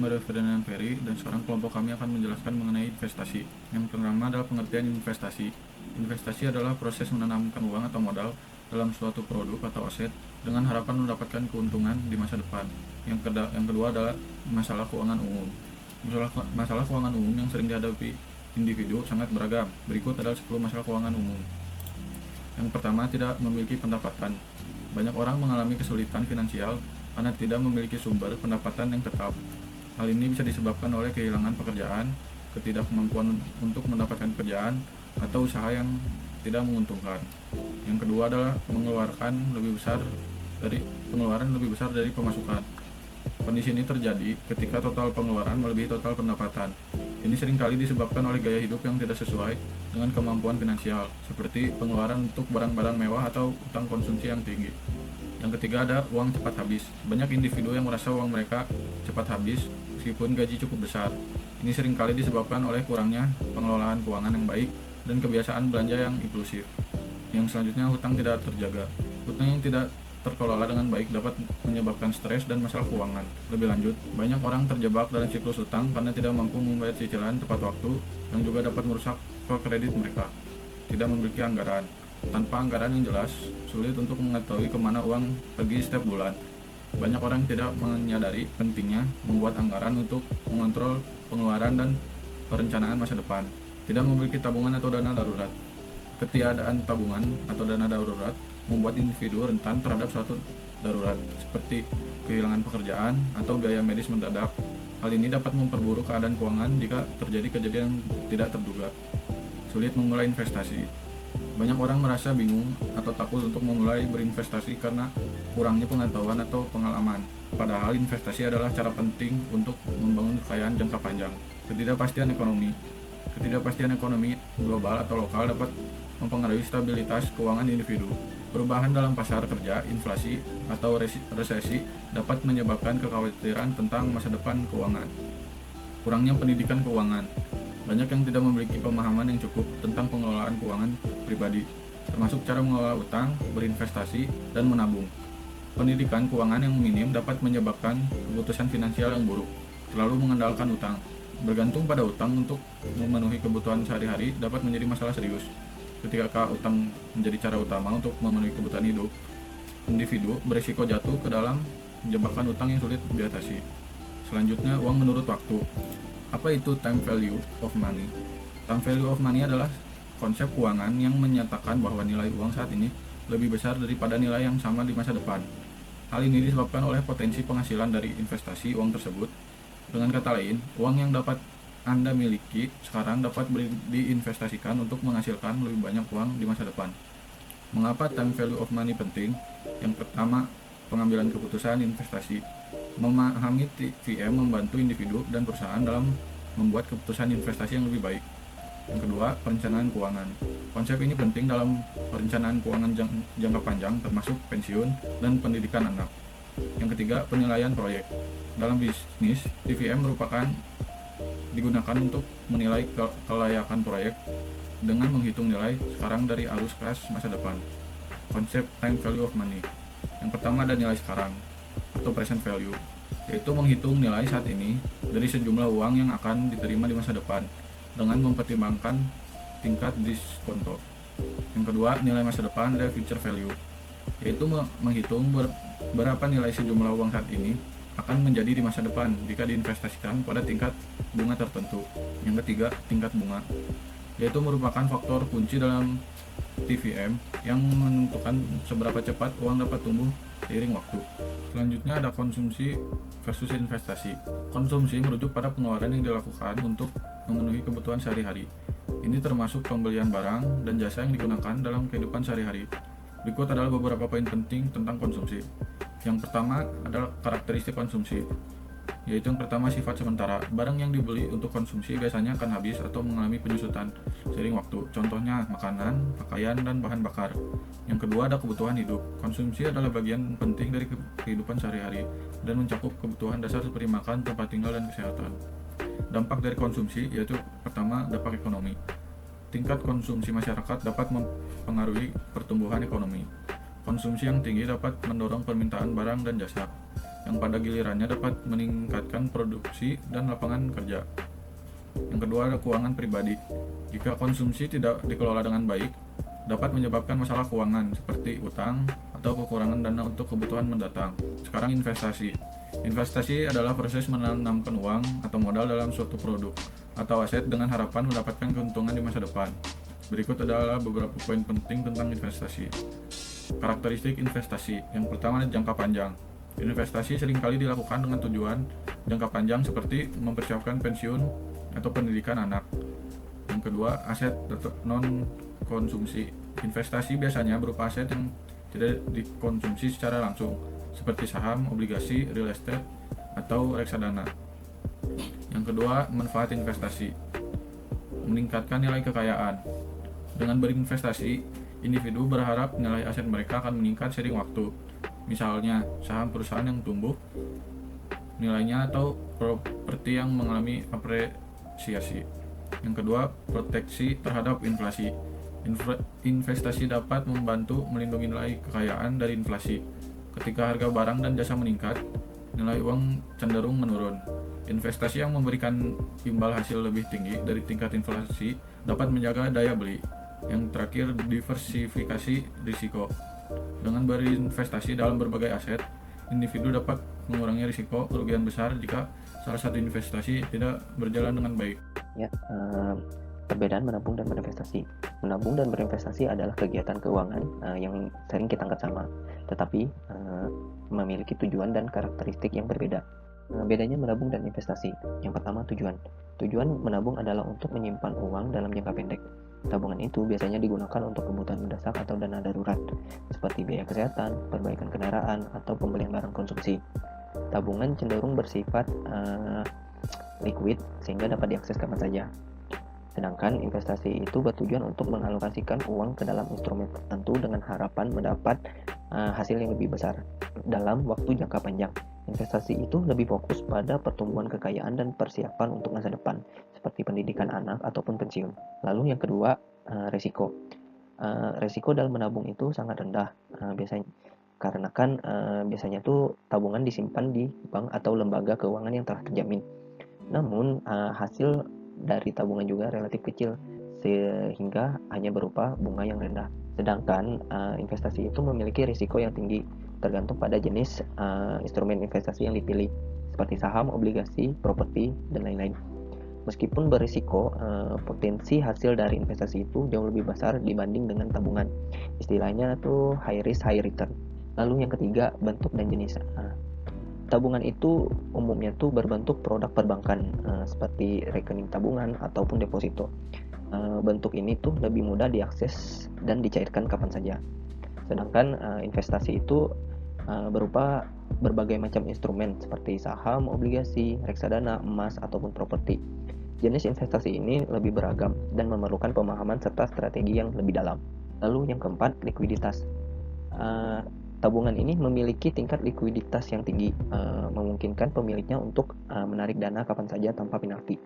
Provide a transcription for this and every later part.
Mario Ferdinand Ferry dan sekarang kelompok kami akan menjelaskan mengenai investasi. Yang pertama adalah pengertian investasi. Investasi adalah proses menanamkan uang atau modal dalam suatu produk atau aset dengan harapan mendapatkan keuntungan di masa depan. Yang kedua adalah masalah keuangan umum. Masalah keuangan umum yang sering dihadapi individu sangat beragam. Berikut adalah 10 masalah keuangan umum. Yang pertama, tidak memiliki pendapatan. Banyak orang mengalami kesulitan finansial karena tidak memiliki sumber pendapatan yang tetap. Hal ini bisa disebabkan oleh kehilangan pekerjaan, ketidakmampuan untuk mendapatkan pekerjaan, atau usaha yang tidak menguntungkan. Yang kedua adalah pengeluaran lebih besar dari pemasukan. Kondisi ini terjadi ketika total pengeluaran melebihi total pendapatan. Ini seringkali disebabkan oleh gaya hidup yang tidak sesuai dengan kemampuan finansial, seperti pengeluaran untuk barang-barang mewah atau utang konsumsi yang tinggi. Yang ketiga ada uang cepat habis. Banyak individu yang merasa uang mereka cepat habis meskipun gaji cukup besar. Ini seringkali disebabkan oleh kurangnya pengelolaan keuangan yang baik dan kebiasaan belanja yang impulsif. Yang selanjutnya, hutang tidak terjaga. Hutang yang tidak terkelola dengan baik dapat menyebabkan stres dan masalah keuangan. Lebih lanjut, banyak orang terjebak dalam siklus hutang karena tidak mampu membayar cicilan tepat waktu, yang juga dapat merusak kredit mereka. Tidak memiliki anggaran. Tanpa anggaran yang jelas, sulit untuk mengetahui kemana uang pergi setiap bulan. Banyak orang tidak menyadari pentingnya membuat anggaran untuk mengontrol pengeluaran dan perencanaan masa depan. Tidak memiliki tabungan atau dana darurat. Ketiadaan tabungan atau dana darurat membuat individu rentan terhadap suatu darurat, seperti kehilangan pekerjaan atau biaya medis mendadak. Hal ini dapat memperburuk keadaan keuangan jika terjadi kejadian tidak terduga. Sulit memulai investasi. Banyak orang merasa bingung atau takut untuk memulai berinvestasi karena kurangnya pengetahuan atau pengalaman. Padahal investasi adalah cara penting untuk membangun kekayaan jangka panjang. Ketidakpastian ekonomi. Ketidakpastian ekonomi global atau lokal dapat mempengaruhi stabilitas keuangan individu. Perubahan dalam pasar kerja, inflasi, atau resesi dapat menyebabkan kekhawatiran tentang masa depan keuangan. Kurangnya pendidikan keuangan. Banyak yang tidak memiliki pemahaman yang cukup tentang pengelolaan keuangan pribadi, termasuk cara mengelola utang, berinvestasi, dan menabung. Pendidikan keuangan yang minim dapat menyebabkan keputusan finansial yang buruk. Terlalu mengandalkan utang. Bergantung pada utang untuk memenuhi kebutuhan sehari-hari dapat menjadi masalah serius. Ketika utang menjadi cara utama untuk memenuhi kebutuhan hidup, individu berisiko jatuh ke dalam jebakan utang yang sulit diatasi. Selanjutnya, uang menurut waktu. Apa itu time value of money? Time value of money adalah konsep keuangan yang menyatakan bahwa nilai uang saat ini lebih besar daripada nilai yang sama di masa depan. Hal ini disebabkan oleh potensi penghasilan dari investasi uang tersebut. Dengan kata lain, uang yang dapat Anda miliki sekarang dapat diinvestasikan untuk menghasilkan lebih banyak uang di masa depan. Mengapa time value of money penting? Yang pertama, pengambilan keputusan investasi. Memahami TVM membantu individu dan perusahaan dalam membuat keputusan investasi yang lebih baik. Yang kedua, perencanaan keuangan. Konsep ini penting dalam perencanaan keuangan jangka panjang, termasuk pensiun dan pendidikan anak. Yang ketiga, penilaian proyek. Dalam bisnis, TVM digunakan untuk menilai kelayakan proyek dengan menghitung nilai sekarang dari arus kas masa depan. Konsep time value of money. Yang pertama ada nilai sekarang atau present value, yaitu menghitung nilai saat ini dari sejumlah uang yang akan diterima di masa depan dengan mempertimbangkan tingkat diskonto. Yang kedua, nilai masa depan ada future value, yaitu menghitung berapa nilai sejumlah uang saat ini akan menjadi di masa depan jika diinvestasikan pada tingkat bunga tertentu. Yang ketiga, tingkat bunga, yaitu merupakan faktor kunci dalam TVM yang menentukan seberapa cepat uang dapat tumbuh seiring waktu. Selanjutnya ada konsumsi versus investasi. Konsumsi merujuk pada pengeluaran yang dilakukan untuk memenuhi kebutuhan sehari-hari. Ini termasuk pembelian barang dan jasa yang digunakan dalam kehidupan sehari-hari. Berikut adalah beberapa poin penting tentang konsumsi. Yang pertama adalah karakteristik konsumsi, yaitu yang pertama sifat sementara. Barang yang dibeli untuk konsumsi biasanya akan habis atau mengalami penyusutan seiring waktu. Contohnya makanan, pakaian, dan bahan bakar. Yang kedua ada kebutuhan hidup. Konsumsi adalah bagian penting dari kehidupan sehari-hari dan mencakup kebutuhan dasar seperti makan, tempat tinggal, dan kesehatan. Dampak dari konsumsi yaitu pertama dampak ekonomi. Tingkat konsumsi masyarakat dapat mempengaruhi pertumbuhan ekonomi. Konsumsi yang tinggi dapat mendorong permintaan barang dan jasa. yang pada gilirannya dapat meningkatkan produksi dan lapangan kerja. Yang kedua ada keuangan pribadi. Jika konsumsi tidak dikelola dengan baik, dapat menyebabkan masalah keuangan seperti utang atau kekurangan dana untuk kebutuhan mendatang. Sekarang investasi. Investasi adalah proses menanamkan uang atau modal dalam suatu produk atau aset dengan harapan mendapatkan keuntungan di masa depan. Berikut adalah beberapa poin penting tentang investasi. Karakteristik investasi. Yang pertama, jangka panjang. Investasi seringkali dilakukan dengan tujuan jangka panjang seperti mempersiapkan pensiun atau pendidikan anak. Yang kedua, aset non konsumsi. Investasi biasanya berupa aset yang tidak dikonsumsi secara langsung, seperti saham, obligasi, real estate, atau reksadana. Yang kedua, manfaat investasi. Meningkatkan nilai kekayaan. Dengan berinvestasi, individu berharap nilai aset mereka akan meningkat seiring waktu. Misalnya, saham perusahaan yang tumbuh nilainya atau properti yang mengalami apresiasi. Yang kedua, proteksi terhadap inflasi. Investasi dapat membantu melindungi nilai kekayaan dari inflasi. Ketika harga barang dan jasa meningkat, nilai uang cenderung menurun. Investasi yang memberikan imbal hasil lebih tinggi dari tingkat inflasi dapat menjaga daya beli. Yang terakhir, diversifikasi risiko. Dengan berinvestasi dalam berbagai aset, individu dapat mengurangi risiko kerugian besar jika salah satu investasi tidak berjalan dengan baik. Perbedaan menabung dan berinvestasi. Menabung dan berinvestasi adalah kegiatan keuangan yang sering kita anggap sama, tetapi memiliki tujuan dan karakteristik yang berbeda. Bedanya menabung dan investasi. Yang pertama, tujuan. Tujuan menabung adalah untuk menyimpan uang dalam jangka pendek. Tabungan itu biasanya digunakan untuk kebutuhan mendesak atau dana darurat, seperti biaya kesehatan, perbaikan kendaraan, atau pembelian barang konsumsi. Tabungan cenderung bersifat liquid sehingga dapat diakses kapan saja. Sedangkan investasi itu bertujuan untuk mengalokasikan uang ke dalam instrumen tertentu dengan harapan mendapat hasil yang lebih besar dalam waktu jangka panjang. Investasi itu lebih fokus pada pertumbuhan kekayaan dan persiapan untuk masa depan, seperti pendidikan anak ataupun pensiun. Lalu yang kedua, resiko. Resiko dalam menabung itu sangat rendah biasanya, karena kan biasanya tuh tabungan disimpan di bank atau lembaga keuangan yang telah terjamin. Namun hasil dari tabungan juga relatif kecil sehingga hanya berupa bunga yang rendah. Sedangkan investasi itu memiliki risiko yang tinggi tergantung pada jenis instrumen investasi yang dipilih, seperti saham, obligasi, properti, dan lain-lain. Meskipun berisiko, potensi hasil dari investasi itu jauh lebih besar dibanding dengan tabungan. Istilahnya tuh high risk, high return. Lalu yang ketiga, bentuk dan jenis. Tabungan itu umumnya tuh berbentuk produk perbankan seperti rekening tabungan ataupun deposito. Bentuk ini tuh lebih mudah diakses dan dicairkan kapan saja. Sedangkan investasi itu berupa berbagai macam instrumen seperti saham, obligasi, reksadana, emas, ataupun properti. Jenis investasi ini lebih beragam dan memerlukan pemahaman serta strategi yang lebih dalam. Lalu yang keempat, likuiditas. Tabungan ini memiliki tingkat likuiditas yang tinggi, memungkinkan pemiliknya untuk menarik dana kapan saja tanpa penalti.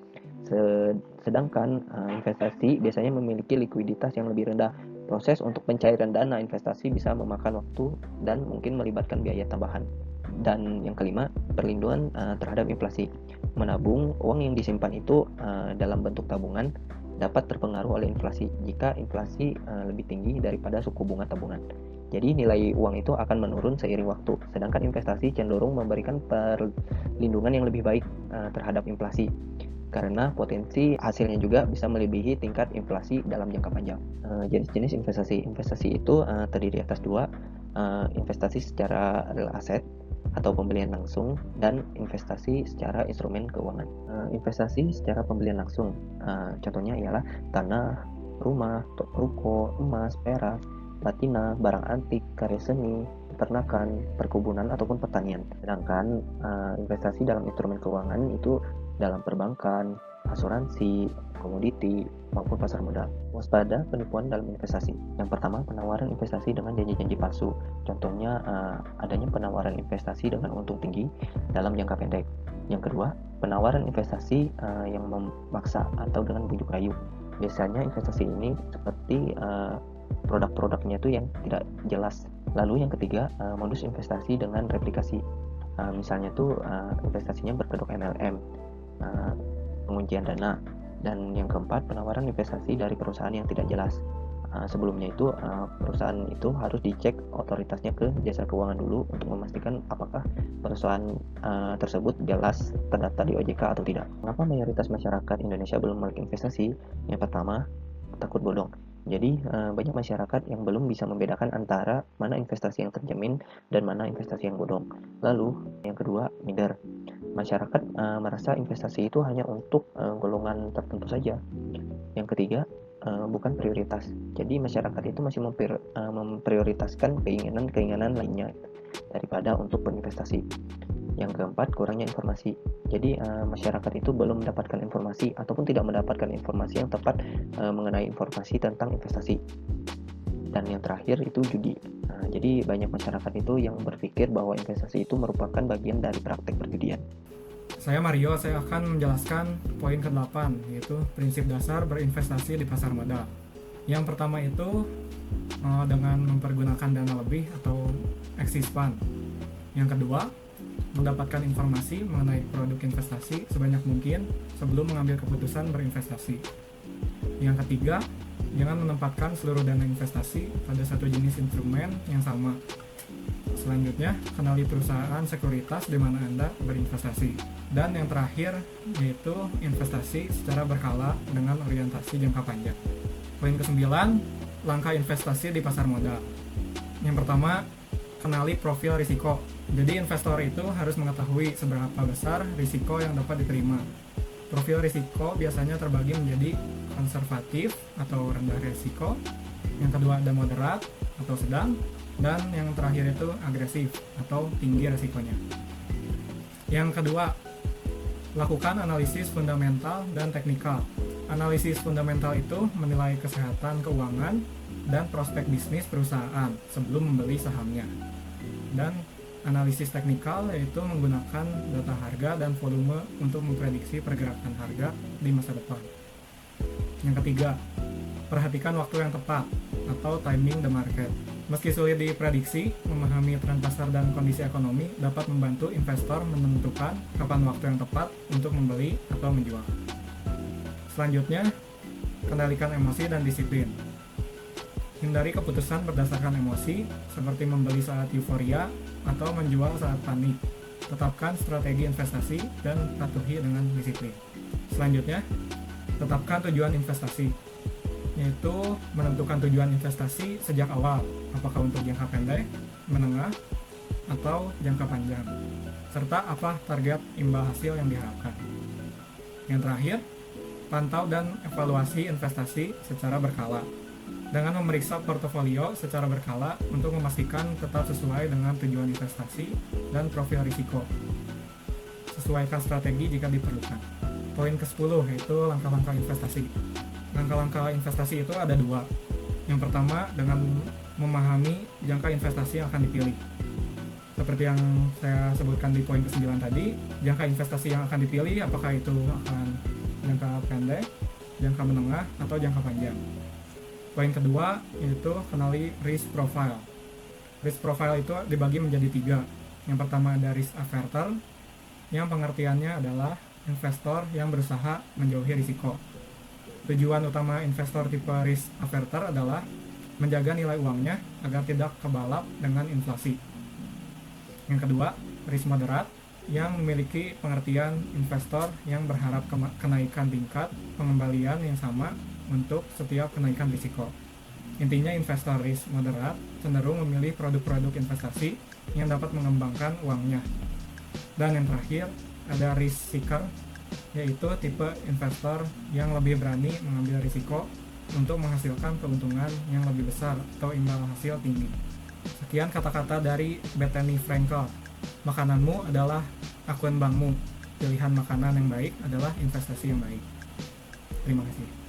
Sedangkan investasi biasanya memiliki likuiditas yang lebih rendah. Proses untuk pencairan dana investasi bisa memakan waktu dan mungkin melibatkan biaya tambahan. Dan yang kelima, perlindungan terhadap inflasi. Menabung uang yang disimpan itu dalam bentuk tabungan dapat terpengaruh oleh inflasi jika inflasi lebih tinggi daripada suku bunga tabungan. Jadi nilai uang itu akan menurun seiring waktu, sedangkan investasi cenderung memberikan perlindungan yang lebih baik terhadap inflasi, karena potensi hasilnya juga bisa melebihi tingkat inflasi dalam jangka panjang. Jenis-jenis investasi itu terdiri atas dua, investasi secara real asset atau pembelian langsung, dan investasi secara instrumen keuangan. Investasi secara pembelian langsung, contohnya ialah tanah, rumah, ruko, emas, perak, platina, barang antik, karya seni, peternakan, perkebunan, ataupun pertanian. Sedangkan investasi dalam instrumen keuangan itu dalam perbankan, asuransi, komoditi, maupun pasar modal. Waspada penipuan dalam investasi. Yang pertama, penawaran investasi dengan janji-janji palsu. Contohnya adanya penawaran investasi dengan untung tinggi dalam jangka pendek. Yang kedua, penawaran investasi yang memaksa atau dengan bujuk rayu. Biasanya investasi ini seperti produk-produknya itu yang tidak jelas. Lalu yang ketiga, modus investasi dengan replikasi. Misalnya tuh investasinya berkedok MLM, penguncian dana, dan yang keempat penawaran investasi dari perusahaan yang tidak jelas. Sebelumnya itu perusahaan itu harus dicek otoritasnya ke jasa keuangan dulu untuk memastikan apakah perusahaan tersebut jelas terdaftar di OJK atau tidak. Mengapa mayoritas masyarakat Indonesia belum melek investasi? Yang pertama, takut bodong. Jadi banyak masyarakat yang belum bisa membedakan antara mana investasi yang terjamin dan mana investasi yang bodong. Lalu yang kedua, minder. Masyarakat merasa investasi itu hanya untuk golongan tertentu saja. Yang ketiga, bukan prioritas. Jadi masyarakat itu masih memprioritaskan keinginan lainnya daripada untuk berinvestasi. Yang keempat, kurangnya informasi. Jadi masyarakat itu belum mendapatkan informasi ataupun tidak mendapatkan informasi yang tepat mengenai informasi tentang investasi. Dan yang terakhir itu judi. Jadi banyak masyarakat itu yang berpikir bahwa investasi itu merupakan bagian dari praktek perjudian. Saya Mario, saya akan menjelaskan poin ke-8, yaitu prinsip dasar berinvestasi di pasar modal. Yang pertama itu dengan mempergunakan dana lebih atau excess fund. Yang kedua, mendapatkan informasi mengenai produk investasi sebanyak mungkin sebelum mengambil keputusan berinvestasi. Yang ketiga, jangan menempatkan seluruh dana investasi pada satu jenis instrumen yang sama. Selanjutnya, kenali perusahaan sekuritas di mana Anda berinvestasi. Dan yang terakhir, yaitu investasi secara berkala dengan orientasi jangka panjang. Poin ke-9, langkah investasi di pasar modal. Yang pertama, kenali profil risiko. Jadi investor itu harus mengetahui seberapa besar risiko yang dapat diterima. Profil risiko biasanya terbagi menjadi konservatif atau rendah risiko, yang kedua ada moderat atau sedang, dan yang terakhir itu agresif atau tinggi risikonya. Yang kedua, lakukan analisis fundamental dan teknikal. Analisis fundamental itu menilai kesehatan keuangan dan prospek bisnis perusahaan sebelum membeli sahamnya. Dan analisis teknikal yaitu menggunakan data harga dan volume untuk memprediksi pergerakan harga di masa depan. Yang ketiga, perhatikan waktu yang tepat atau timing the market. Meski sulit diprediksi, memahami tren pasar dan kondisi ekonomi dapat membantu investor menentukan kapan waktu yang tepat untuk membeli atau menjual. Selanjutnya, kendalikan emosi dan disiplin. Hindari keputusan berdasarkan emosi, seperti membeli saat euforia atau menjual saat panik. Tetapkan strategi investasi dan patuhi dengan disiplin. Selanjutnya, tetapkan tujuan investasi, yaitu menentukan tujuan investasi sejak awal, apakah untuk jangka pendek, menengah, atau jangka panjang, serta apa target imbal hasil yang diharapkan. Yang terakhir, pantau dan evaluasi investasi secara berkala dengan memeriksa portofolio secara berkala untuk memastikan tetap sesuai dengan tujuan investasi dan profil risiko. Sesuaikan strategi jika diperlukan. Poin ke-10 yaitu langkah-langkah investasi. Langkah-langkah investasi itu ada dua. Yang pertama, dengan memahami jangka investasi yang akan dipilih. Seperti yang saya sebutkan di poin ke-9 tadi, jangka investasi yang akan dipilih apakah itu akan jangka pendek, jangka menengah, atau jangka panjang. Poin kedua yaitu kenali risk profile. Risk profile itu dibagi menjadi 3. Yang pertama ada risk averter, yang pengertiannya adalah investor yang berusaha menjauhi risiko. Tujuan utama investor tipe risk averter adalah menjaga nilai uangnya agar tidak kebalap dengan inflasi. Yang kedua, risk moderate, yang memiliki pengertian investor yang berharap kenaikan tingkat pengembalian yang sama untuk setiap kenaikan risiko. Intinya investor risk moderate cenderung memilih produk-produk investasi yang dapat mengembangkan uangnya. Dan yang terakhir, ada risk seeker, yaitu tipe investor yang lebih berani mengambil risiko untuk menghasilkan keuntungan yang lebih besar atau imbal hasil tinggi. Sekian kata-kata dari Bethany Frankel. Makananmu adalah akun bankmu. Pilihan makanan yang baik adalah investasi yang baik. Terima kasih.